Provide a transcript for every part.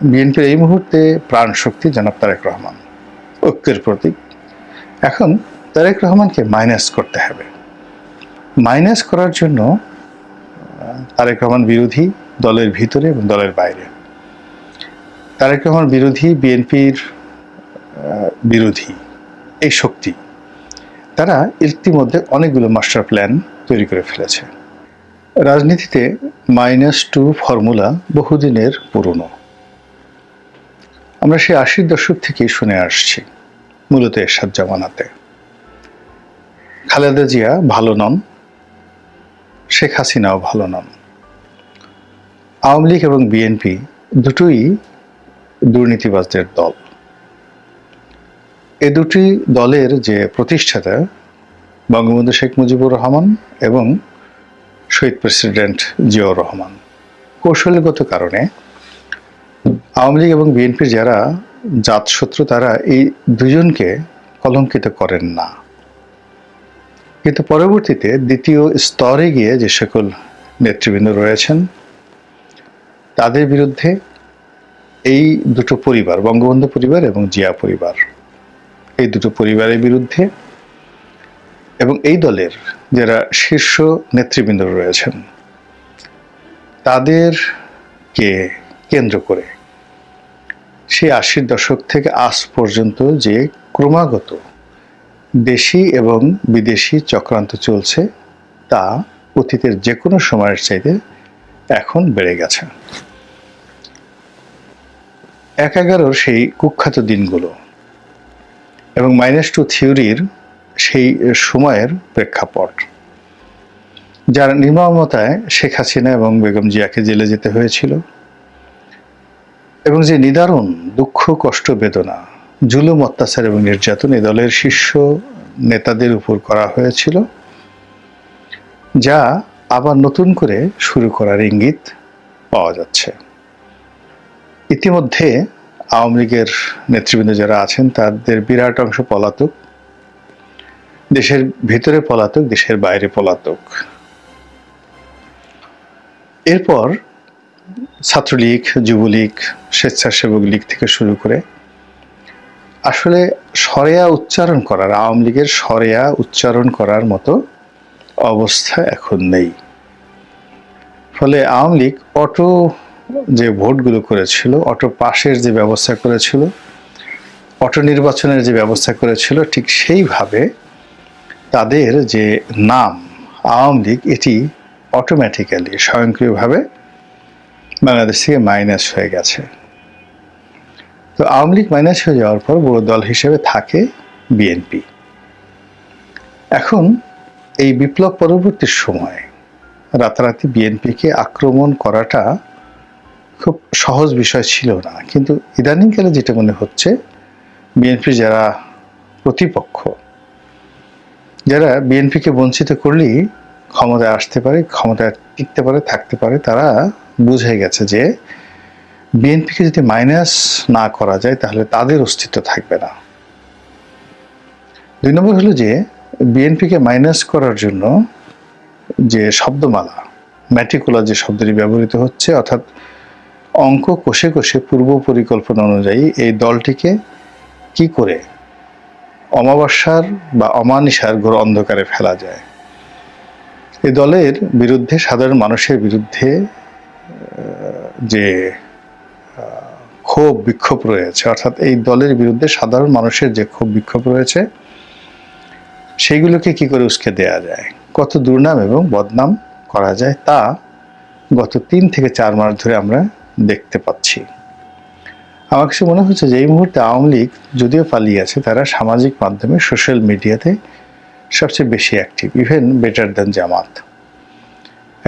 বিএনপির এই মুহূর্তে প্রাণ শক্তি জনাব তারেক রহমান, ঐক্যের প্রতীক। এখন তারেক রহমানকে মাইনাস করতে হবে। মাইনাস করার জন্য তারেক রহমান বিরোধী দলের ভিতরে এবং দলের বাইরে, তারেক রহমান বিরোধী বিএনপির বিরোধী এই শক্তি, তারা ইতিমধ্যে অনেকগুলো মাস্টার প্ল্যান তৈরি করে ফেলেছে। রাজনীতিতে -2 ফর্মুলা বহুদিনের পুরনো। আমরা সেই 80-র দশক থেকেই শুনে আসছি, মূলত এরশাদ জামানাতে। খালেদা জিয়া ভালো নন, শেখ হাসিনাও ভালো নন। আওয়ামী লীগ এবং বিএনপি দুটোই দুর্নীতিবাজদের দল। এ দুটি দলের যে প্রতিষ্ঠাতা বঙ্গবন্ধু শেখ মুজিবুর রহমান এবং শহীদ প্রেসিডেন্ট জিয়াউর রহমান, কৌশলগত কারণে আওয়ামী লীগ এবং বিএনপির যারা জাতশত্রু, তারা এই দুজনকে কলঙ্কিত করেন না। কিন্তু পরবর্তীতে দ্বিতীয় স্তরে গিয়ে যে সকল নেতৃবৃন্দ রয়েছেন, তাদের বিরুদ্ধে এই দুটো পরিবার, বঙ্গবন্ধু পরিবার এবং জিয়া পরিবার, এই দুটো পরিবারের বিরুদ্ধে এবং এই দলের যারা শীর্ষ নেতৃবৃন্দ রয়েছেন তাদেরকে কেন্দ্র করে সেই 80-র দশক থেকে আজ পর্যন্ত যে ক্রমাগত দেশি এবং বিদেশি চক্রান্ত চলছে, তা অতীতের যে কোনো সময়ের চাইতে এখন বেড়ে গেছে। 1/11 সেই কুখ্যাত দিনগুলো এবং -2 থিওরির সেই সময়ের প্রেক্ষাপট, যার নির্মমতায় শেখ হাসিনা এবং বেগম জিয়াকে জেলে যেতে হয়েছিল, এবং যে নিদারুণ দুঃখ, কষ্ট, বেদনা, জুলুম, অত্যাচার এবং নির্যাতন এই দলের শীর্ষ নেতাদের উপর করা হয়েছিল, যা আবার নতুন করে শুরু করার ইঙ্গিত পাওয়া যাচ্ছে। ইতিমধ্যে আওয়ামী লীগের নেতৃবৃন্দ যারা আছেন তাদের বিরাট অংশ পলাতক, দেশের ভিতরে পলাতক, দেশের বাইরে পলাতক। এরপর ছাত্রলীগ, যুবলীগ, স্বেচ্ছাসেবক লীগ থেকে শুরু করে আসলে সরেয়া উচ্চারণ করার, আওয়ামী লীগের সরেয়া উচ্চারণ করার মতো অবস্থা এখন নেই। ফলে আওয়ামী লীগ অটো যে ভোটগুলো করেছিল, অটো পাশের যে ব্যবস্থা করেছিল, অটো নির্বাচনের যে ব্যবস্থা করেছিল, ঠিক সেইভাবে তাদের যে নাম আওয়ামী লীগ, এটি অটোমেটিক্যালি স্বয়ংক্রিয়ভাবে বাংলাদেশ থেকে মাইনাস হয়ে গেছে। তো আওয়ামী লীগ মাইনাস হয়ে যাওয়ার পর বড় দল হিসেবে থাকে বিএনপি। এখন এই বিপ্লব পরবর্তী সময়ে রাতারাতি বিএনপিকে আক্রমণ করাটা খুব সহজ বিষয় ছিল না, কিন্তু ইদানিংকালে যেটা মনে হচ্ছে, বিএনপির যারা প্রতিপক্ষ, যারা বিএনপিকে বঞ্চিত করলেই ক্ষমতায় আসতে পারে, ক্ষমতায় টিকতে পারে, থাকতে পারে, তারা বুঝে গেছে যে বিএনপিকে যদি মাইনাস না করা যায় তাহলে তাদের অস্তিত্ব থাকবে না। 2 নম্বর হলো যে বিএনপিকে মাইনাস করার জন্য যে শব্দমালা, ম্যাটিকুলার যে শব্দটি ব্যবহৃত হচ্ছে, অর্থাৎ অঙ্ক কষে কষে পূর্ব পরিকল্পনা অনুযায়ী এই দলটিকে কি করে অমাবস্যার বা অমানিসার ঘোর অন্ধকারে ফেলা যায়। এই দলের বিরুদ্ধে, সাধারণ মানুষের বিরুদ্ধে যে ক্ষোভ বিক্ষোভ রয়েছে, অর্থাৎ এই দলের বিরুদ্ধে সাধারণ মানুষের যে ক্ষোভ বিক্ষোভ রয়েছে, সেইগুলোকে কি করে উস্কে দেয়া যায়, কত দুর্নাম এবং বদনাম করা যায়, তা গত 3 থেকে 4 মাস ধরে আমরা দেখতে পাচ্ছি। আমার কাছে মনে হচ্ছে যে এই মুহূর্তে আওয়ামী লীগ যদিও পালিয়ে আছে, তারা সামাজিক মাধ্যমে, সোশ্যাল মিডিয়াতে সবচেয়ে বেশি অ্যাক্টিভ, ইভেন বেটার দ্যান জামাত।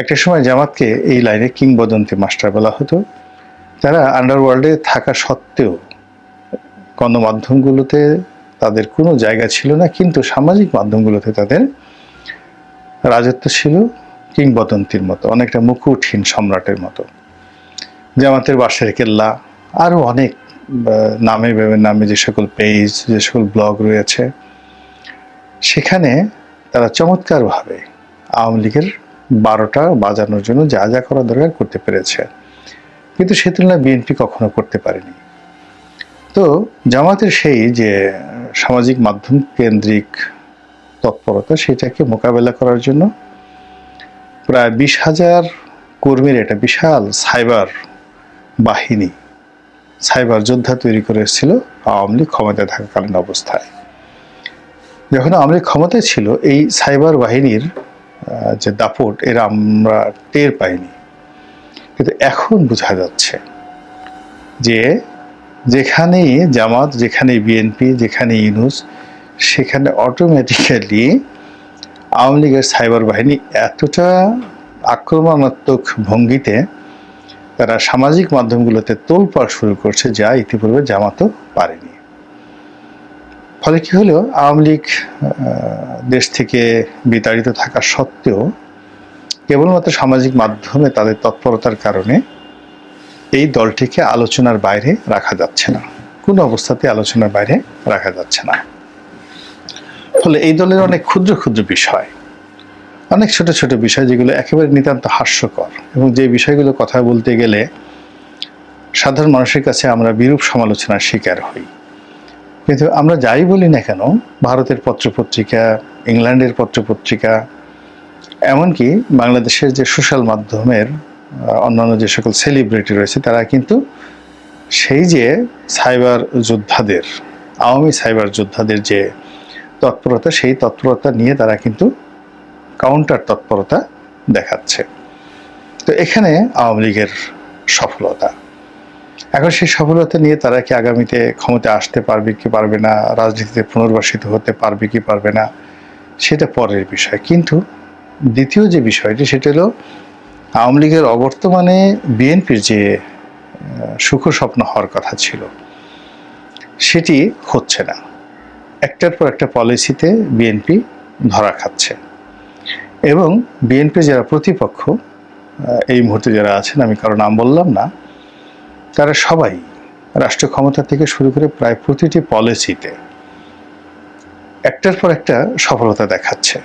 একটা সময় জামাতকে এই লাইনে কিংবদন্তি মাস্টার বলা হতো। তারা আন্ডারওয়ার্ল্ডে থাকা সত্ত্বেও গণমাধ্যমগুলোতে তাদের কোনো জায়গা ছিল না, কিন্তু সামাজিক মাধ্যমগুলোতে তাদের রাজত্ব ছিল কিংবদন্তির মতো, অনেকটা মুকুটহীন সম্রাটের মতো। জামাতের বাঁশের কেল্লা, আরও অনেক নামে যে সকল পেজ, যে সকল ব্লগ রয়েছে, সেখানে তারা কিন্তু সে তুলনায় বিএনপি কখনো করতে পারেনি। তো জামাতের সেই যে সামাজিক মাধ্যম কেন্দ্রিক তৎপরতা, সেটাকে মোকাবেলা করার জন্য প্রায় 20,000 কর্মীর একটা বিশাল সাইবার বাহিনী, সাইবার যোদ্ধা তৈরি করে এসেছিল আওয়ামী লীগ ক্ষমতায় থাকাকালীন অবস্থায়। যখন আওয়ামী লীগ ক্ষমতায় ছিল, এই সাইবার বাহিনীর যে দাপট এরা আমরা টের পাইনি, কিন্তু এখন বোঝা যাচ্ছে যে যেখানেই জামাত, যেখানেই বিএনপি, যেখানে ইউনূস, সেখানে অটোমেটিক্যালি আওয়ামী লীগের সাইবার বাহিনী এতটা আক্রমণাত্মক ভঙ্গিতে তারা সামাজিক মাধ্যমগুলোতে তোলপাড় শুরু করছে, যা ইতিপূর্বে জামাতও পারেনি। ফলে কি হলো, আওয়ামী লীগ দেশ থেকে বিতাড়িত থাকা সত্ত্বেও কেবলমাত্র সামাজিক মাধ্যমে তাদের তৎপরতার কারণে এই দলটিকে আলোচনার বাইরে রাখা যাচ্ছে না, কোনো অবস্থাতে আলোচনার বাইরে রাখা যাচ্ছে না। ফলে এই দলের অনেক ক্ষুদ্র ক্ষুদ্র বিষয়, অনেক ছোট ছোট বিষয়, যেগুলো একেবারে নিতান্ত হাস্যকর এবং যে বিষয়গুলো কথা বলতে গেলে সাধারণ মানুষের কাছে আমরা বিরূপ সমালোচনার শিকার হই। কিন্তু আমরা যাই বলি না কেন, ভারতের পত্রপত্রিকা, ইংল্যান্ডের পত্রপত্রিকা, এমনকি বাংলাদেশের যে সোশ্যাল মাধ্যমের অন্যান্য যে সকল সেলিব্রিটি রয়েছে, তারা কিন্তু সেই যে সাইবার যোদ্ধাদের, আওয়ামী সাইবার যোদ্ধাদের যে তৎপরতা, সেই তৎপরতা নিয়ে তারা কিন্তু কাউন্টার তৎপরতা দেখাচ্ছে। তো এখানে আওয়ামী লীগের সফলতা। এখন সেই সফলতা নিয়ে তারা কি আগামীতে ক্ষমতায় আসতে পারবে কি পারবে না, রাজনীতিতে পুনর্বাসিত হতে পারবে কি পারবে না, সেটা পরের বিষয়। কিন্তু দ্বিতীয় যে বিষয়টি, সেটা হলো আওয়ামী লীগের অবর্তমানে বিএনপির যে সুখ স্বপ্ন হওয়ার কথা ছিল, সেটি হচ্ছে না। একটার পর একটা পলিসিতে বিএনপি ধরা খাচ্ছে এবং বিএনপি যারা প্রতিপক্ষ এই মুহূর্তে যারা আছেন, আমি কারো নাম বললাম না, তারা সবাই রাষ্ট্র ক্ষমতা থেকে শুরু করে প্রায় প্রতিটি পলিসিতে একটার পর একটা সফলতা দেখাচ্ছে।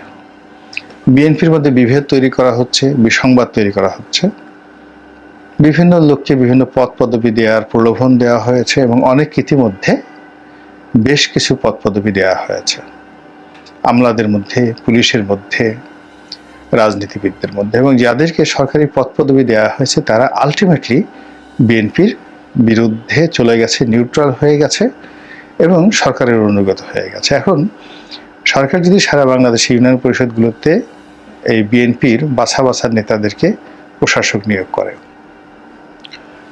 বিএনপির মধ্যে বিভেদ তৈরি করা হচ্ছে, বিসংবাদ তৈরি করা হচ্ছে, বিভিন্ন লোককে বিভিন্ন পদ পদবি দেওয়ার প্রলোভন দেওয়া হয়েছে এবং অনেক ইতিমধ্যে বেশ কিছু পদ পদবি দেওয়া হয়েছে আমলাদের মধ্যে, পুলিশের মধ্যে, রাজনীতিবিদদের মধ্যে। এবং যাদেরকে সরকারি পদ পদবি দেওয়া হয়েছে তারা আলটিমেটলি বিএনপির বিরুদ্ধে চলে গেছে, নিউট্রাল হয়ে গেছে এবং সরকারের অনুগত হয়ে গেছে। এখন সরকার যদি সারা বাংলাদেশের ইউনিয়ন পরিষদগুলোতে এই বিএনপির বাছা বাছার নেতাদেরকে প্রশাসক নিয়োগ করে,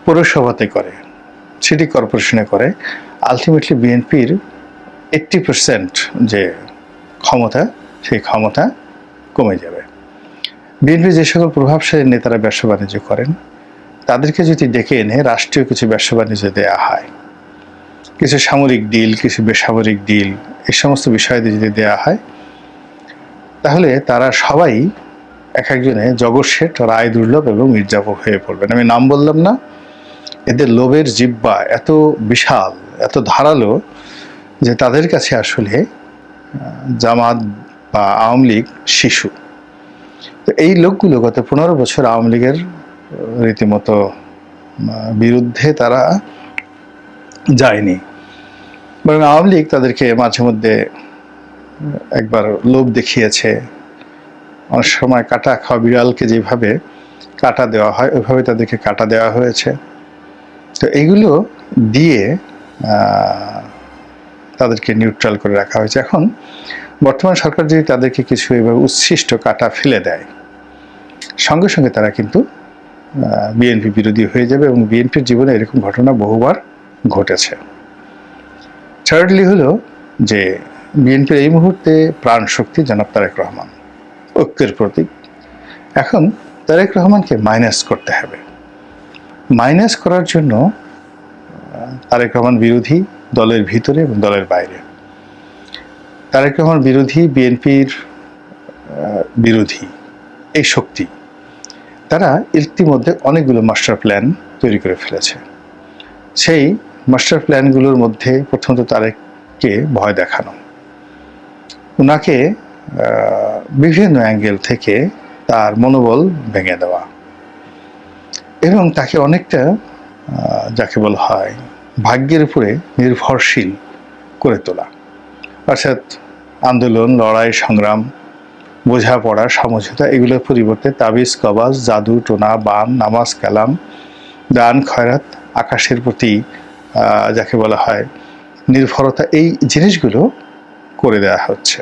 পৌরসভাতে করে, সিটি কর্পোরেশনে করে, আলটিমেটলি বিএনপির 80% যে ক্ষমতা, সেই ক্ষমতা কমে যাবে। বিএনপি যে সকল প্রভাবশালী নেতারা ব্যবসা বাণিজ্য করেন, তাদেরকে যদি ডেকে এনে রাষ্ট্রীয় কিছু ব্যবসা বাণিজ্য দেওয়া হয়, কিছু সামরিক ডিল, কিছু বেসামরিক ডিল, এই সমস্ত বিষয়ে যদি দেওয়া হয়, তাহলে তারা সবাই এক একজনে জগৎ শেঠ, রায় দুর্লভ এবং মির্জাপুর হয়ে পড়বেন। আমি নাম বললাম না, এদের লোভের জিহ্বা এত বিশাল, এত ধারালো যে তাদের কাছে আসলে জামাত বা আওয়ামী লীগ শিশু। তো এই লোকগুলো গত 15 বছর আওয়ামী লীগের রীতিমতো বিরুদ্ধে তারা যায়নি, বরং আওয়ামী লীগ তাদেরকে মাঝে মধ্যে একবার লোভ দেখিয়েছে। অনেক সময় কাটা খাওয়া বিড়ালকে যেভাবে কাটা দেওয়া হয়, ওইভাবে তাদেরকে কাটা দেওয়া হয়েছে। তো এইগুলো দিয়ে তাদেরকে নিউট্রাল করে রাখা হয়েছে। এখন বর্তমান সরকার যদি তাদেরকে কিছু এভাবে উচ্ছিষ্ট কাটা ফেলে দেয়, সঙ্গে সঙ্গে তারা কিন্তু বিএনপি বিরোধী হয়ে যাবে এবং বিএনপির জীবনে এরকম ঘটনা বহুবার ঘটেছে। থার্ডলি হলো যে বিএনপির এই মুহূর্তে প্রাণ শক্তি জনাব তারেক রহমান, ঐক্যের প্রতীক। এখন তারেক রহমানকে মাইনাস করতে হবে। মাইনাস করার জন্য তারেক রহমান বিরোধী দলের ভিতরে এবং দলের বাইরে, তারেক রহমান বিরোধী, বিএনপির বিরোধী এই শক্তি, তারা ইতিমধ্যে অনেকগুলো মাস্টার প্ল্যান তৈরি করে ফেলেছে। সেই মাস্টার প্ল্যানগুলোর মধ্যে প্রথমত তারেককে ভয় দেখানো, ওনাকে বিভিন্ন অ্যাঙ্গেল থেকে তার মনোবল ভেঙে দেওয়া এবং তাকে অনেকটা যাকে বলা হয় ভাগ্যের উপরে নির্ভরশীল করে তোলা, অর্থাৎ আন্দোলন, লড়াই, সংগ্রাম, বোঝাপড়া, সমঝোতা এগুলোর পরিবর্তে তাবিজ, কবাজ, জাদু, টোনা, বান, নামাজ, কালাম, দান, খয়রাত, আকাশের প্রতি যাকে বলা হয় নির্ভরতা, এই জিনিসগুলো করে দেওয়া হচ্ছে।